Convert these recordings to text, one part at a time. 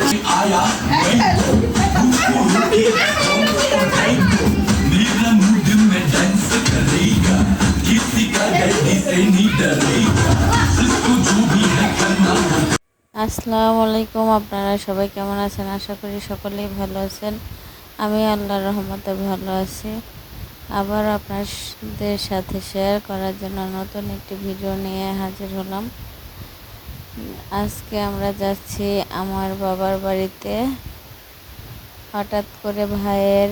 आया मैं उसको रुकेगा मेरा मूड में डांस करेगा किसी का डैडी से नहीं डरेगा इसको जो भी है करना আসসালামু আলাইকুম। আপনারা সবাই কেমন আছেন? আশা করি সকলেই ভালো আছেন। আমি আল্লাহর রহমতে ভালো আছি। আবার আপনাদের সাথে শেয়ার করার জন্য নতুন একটি ভিডিও নিয়ে হাজির হলাম। আজকে আমরা যাচ্ছি আমার বাবার বাড়িতে। হঠাৎ করে ভাইয়ের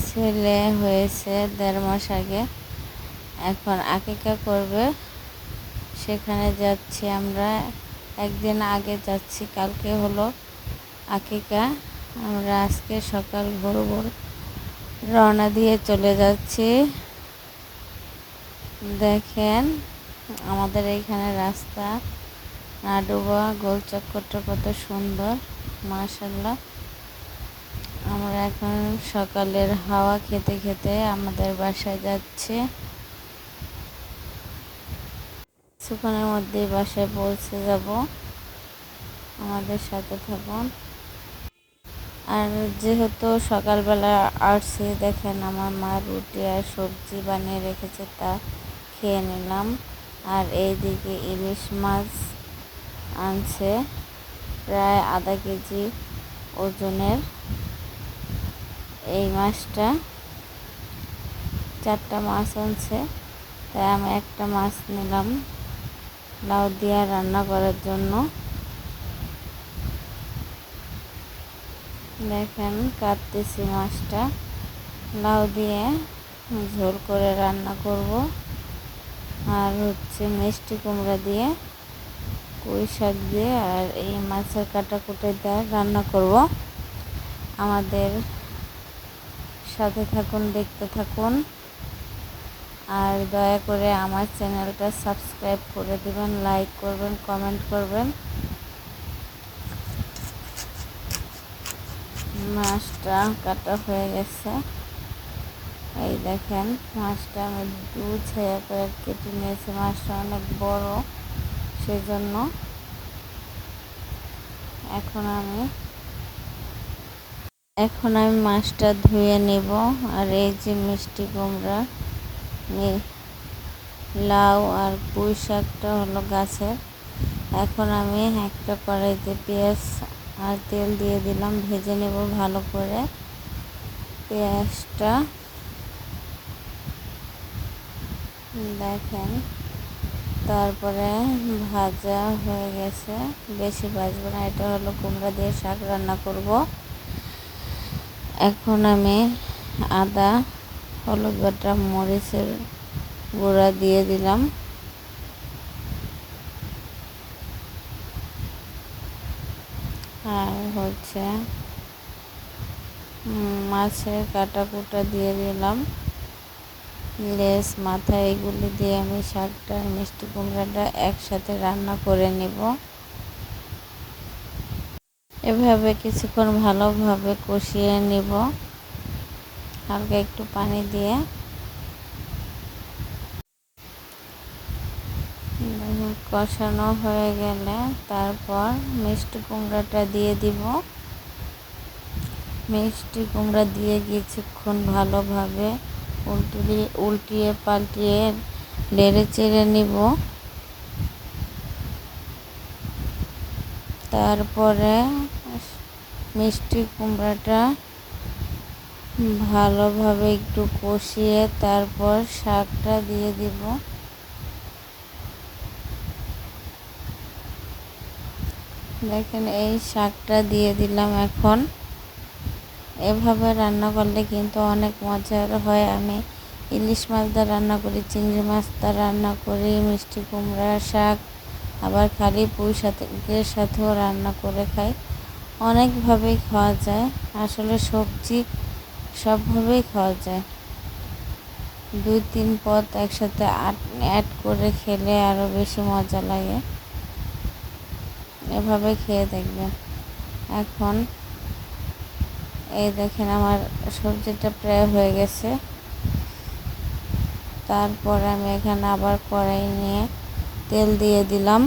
ছেলে হয়েছে 1.5 মাস আগে, এখন আকিকা করবে, সেখানে যাচ্ছি আমরা। একদিন আগে যাচ্ছি, কালকে হলো আকিকা। আমরা আজকে সকাল ভোর ভোর রওনা দিয়ে চলে যাচ্ছি। দেখেন আমাদের এইখানে রাস্তা নাডুবা গোল চক্করটা কত সুন্দর, মাশাআল্লাহ। আমরা এখন সকালের হাওয়া খেতে খেতে আমাদের বাসায় যাচ্ছি। কিছুক্ষণের মধ্যেই বাসায় পৌঁছে যাব। আমাদের সাথে থাকুন। আর যেহেতু সকালবেলা আসছি, দেখেন আমার মা রুটি আর সবজি বানিয়ে রেখেছে, তা খেয়ে নিলাম। আর এইদিকে ইলিশ মাছ আনছে প্রায় আধা কেজি ওজনের। এই মাছটা 4টা মাছ আনছে, তাই আমি একটা মাছ নিলাম লাউ দিয়ে রান্না করার জন্য। দেখেন কাটতেছি মাছটা, লাউ দিয়ে ঝোল করে রান্না করব। আর হচ্ছে মিষ্টি কুমড়া দিয়ে, পুঁই শাক দিয়ে, আর এই মাছের কাটাকুটি দিয়ে রান্না করব। আমাদের সাথে থাকুন, দেখতে থাকুন। আর দয়া করে আমার চ্যানেলটা সাবস্ক্রাইব করে দিবেন, লাইক করবেন, কমেন্ট করবেন। মাছটা কাটা হয়ে গেছে। এই দেখেন মাছটা আমি দুধ ছেঁড়া করে কেটে নিয়েছি। মাছটা অনেক বড়, সেজন্য এখন আমি মাছটা ধুয়ে নেব। আর এই যে মিষ্টি কুমড়া, লাউ আর পুঁই শাকটা হলো গাছের। এখন আমি একটা কড়াইতে পেঁয়াজ আর তেল দিয়ে দিলাম, ভেজে নেব ভালো করে। পেঁয়াজটা দেখেন তারপরে ভাজা হয়ে গেছে, বেশি ভাজবো না। এটা হলো কুমড়া দিয়ে শাক রান্না করব। এখন আমি আদা, হলুদ বাটা, মরিচের গুঁড়া দিয়ে দিলাম। আর হচ্ছে মাছের কাটাকুটা দিয়ে দিলাম, লেজ মাথা এগুলি দিয়ে আমি শাকটা আর মিষ্টি কুমড়াটা একসাথে রান্না করে নেব। এভাবে কিছুক্ষণ ভালোভাবে কষিয়ে নেব, হালকা একটু পানি দিয়ে। কষানো হয়ে গেলে তারপর মিষ্টি কুমড়াটা দিয়ে দিব। মিষ্টি কুমড়া দিয়ে কিছুক্ষণ ভালোভাবে উল্টিয়ে পাল্টিয়ে নেড়ে চেড়ে নিব। তারপরে মিষ্টি কুমড়াটা ভালোভাবে একটু কষিয়ে তারপর শাকটা দিয়ে দিব। দেখেন এই শাকটা দিয়ে দিলাম। এখন এভাবে রান্না করলে কিন্তু অনেক মজার হয়। আমি ইলিশ মাছ দিয়ে রান্না করি, চিংড়ি মাছ দিয়ে রান্না করি, মিষ্টি কুমড়া শাক, আবার খালি পুঁই শাকের সাথেও রান্না করে খাই। অনেকভাবেই খাওয়া যায়, আসলে সবজি সবভাবেই খাওয়া যায়। 2-3 পদ একসাথে অ্যাড করে খেলে আরও বেশি মজা লাগে। এভাবে খেয়ে দেখবেন। এখন এই দেখেন আমার সবজিটা প্রায় হয়ে গেছে। তারপর আমি এখানে আবার কড়াই নিয়ে তেল দিয়ে দিলাম।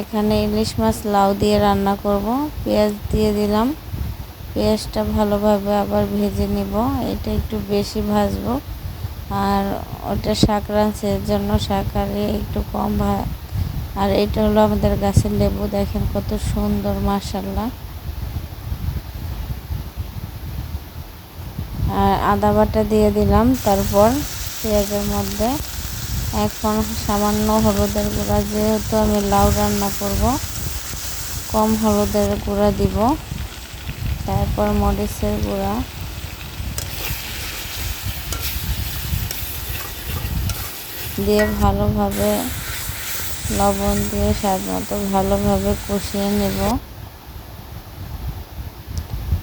এখানে ইলিশ মাছ লাউ দিয়ে রান্না করব। পেঁয়াজ দিয়ে দিলাম, পেঁয়াজটা ভালোভাবে আবার ভেজে নিব। এটা একটু বেশি ভাজবো, আর ওটা শাক রাঁধছে এর জন্য শাক আর একটু কম আর এটা হলো আমাদের গাছের লেবু, দেখেন কত সুন্দর মাশাআল্লাহ। আর আদা বাটা দিয়ে দিলাম তারপর পেঁয়াজের মধ্যে। এখন সামান্য হলুদের গুঁড়া, যেহেতু আমি লাউ রান্না করব কম হলুদের গুঁড়া দিব। তারপর মরিচের গুঁড়া, দিয়ে ভালোভাবে লবণ দিয়ে স্বাদ মতো ভালোভাবে কষিয়ে নেব।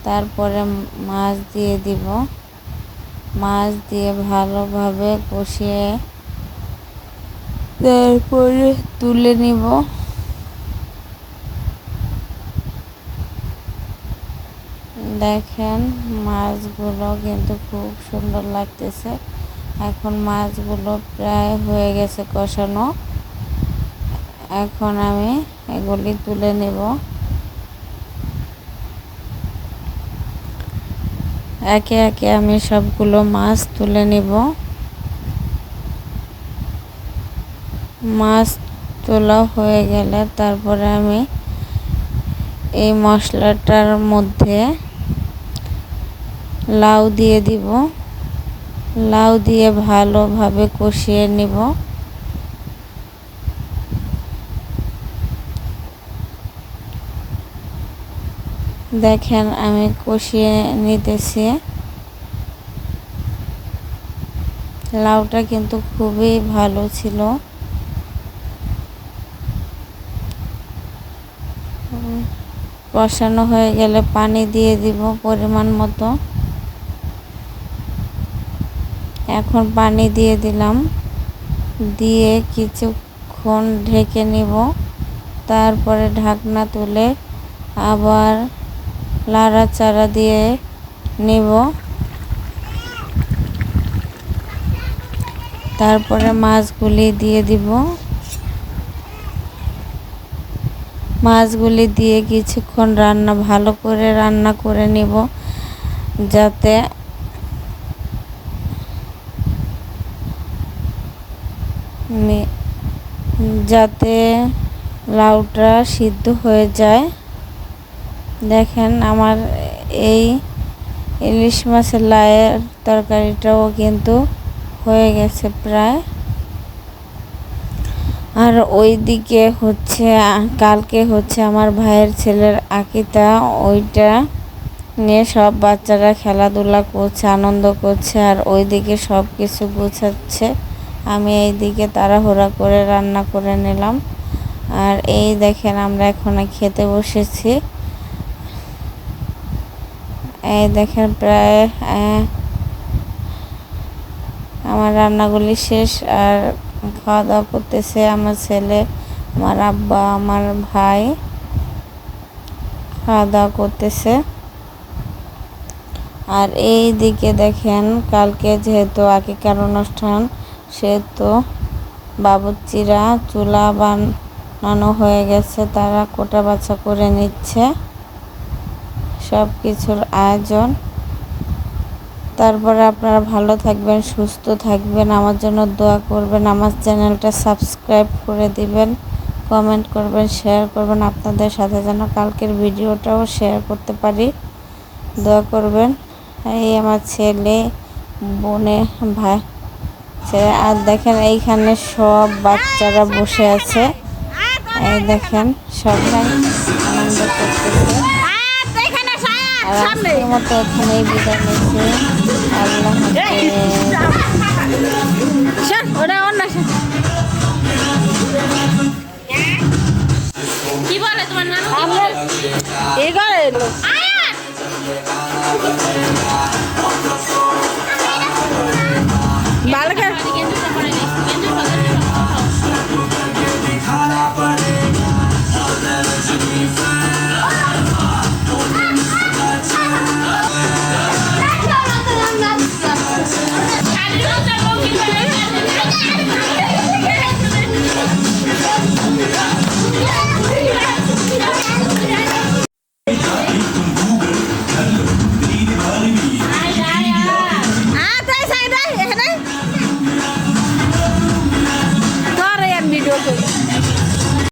তারপরে মাছ দিয়ে দিব, মাছ দিয়ে ভালোভাবে কষিয়ে তারপরে তুলে নিব। দেখেন মাছগুলো কিন্তু খুব সুন্দর লাগতেছে। এখন মাছগুলো প্রায় হয়ে গেছে কষানো। এখন আমি এগুলি তুলে নেব। একে একে আমি সবগুলো মাছ তুলে নিব। মাছ তোলা হয়ে গেলে তারপরে আমি এই মশলাটার মধ্যে লাউ দিয়ে দিব। লাউ দিয়ে ভালোভাবে কষিয়ে নিব। দেখেন আমি কষিয়ে নিতেছি। লাউটা কিন্তু খুবই ভালো ছিল। কষানো হয়ে গেলে পানি দিয়ে দিব পরিমাণ মতো। এখন পানি দিয়ে দিলাম, দিয়ে কিছুক্ষণ ঢেকে নিব। তারপরে ঢাকনা তুলে আবার নাড়াচাড়া দিয়ে নিব। তারপরে মাছগুলি দিয়ে দিব। মাছগুলি দিয়ে কিছুক্ষণ ভালো করে রান্না করে নিব, যাতে লাউটা সিদ্ধ হয়ে যায়। দেখেন আমার এই ইলিশ মাছের লাউয়ের তরকারিটাও কিন্তু হয়ে গেছে প্রায়। আর ওইদিকে হচ্ছে কালকে হচ্ছে আমার ভাইয়ের ছেলের আকিকা, ওইটা নিয়ে সব বাচ্চারা খেলাধুলা করছে, আনন্দ করছে। আর ওইদিকে সব কিছু গোছাচ্ছে, আমি এইদিকে তাড়াহুড়া করে রান্না করে নিলাম। আর এই দেখেন আমরা এখন খেতে বসেছি। এই দেখেন প্রায় আমার রান্নাগুলি শেষ। আর খাওয়া দাওয়া করতেছে আমার ছেলে, আমার আব্বা, আমার ভাই খাওয়া দাওয়া করতেছে। আর এই দিকে দেখেন কালকে যেহেতু আকিকার অনুষ্ঠান, সেহেতু বাবুর্চিরা চুলা বানানো হয়ে গেছে, তারা কোটা বাছা করে নিচ্ছে সব কিছুর আয়োজন। তারপরে আপনারা ভালো থাকবেন, সুস্থ থাকবেন, আমার জন্য দোয়া করবেন, আমার চ্যানেলটা সাবস্ক্রাইব করে দিবেন, কমেন্ট করবেন, শেয়ার করবেন। আপনাদের সাথে যেন কালকের ভিডিওটাও শেয়ার করতে পারি, দোয়া করবেন। এই আমার ছেলে, বোনে, ভাই ছেলে। আর দেখেন এইখানে সব বাচ্চারা বসে আছে, এই দেখেন সবাই আনন্দ করতেছে। আর আজকের মতো এখানেই বিদায় নিচ্ছি। আল্লাহ কি বলে তোমার নানু? Yeah. का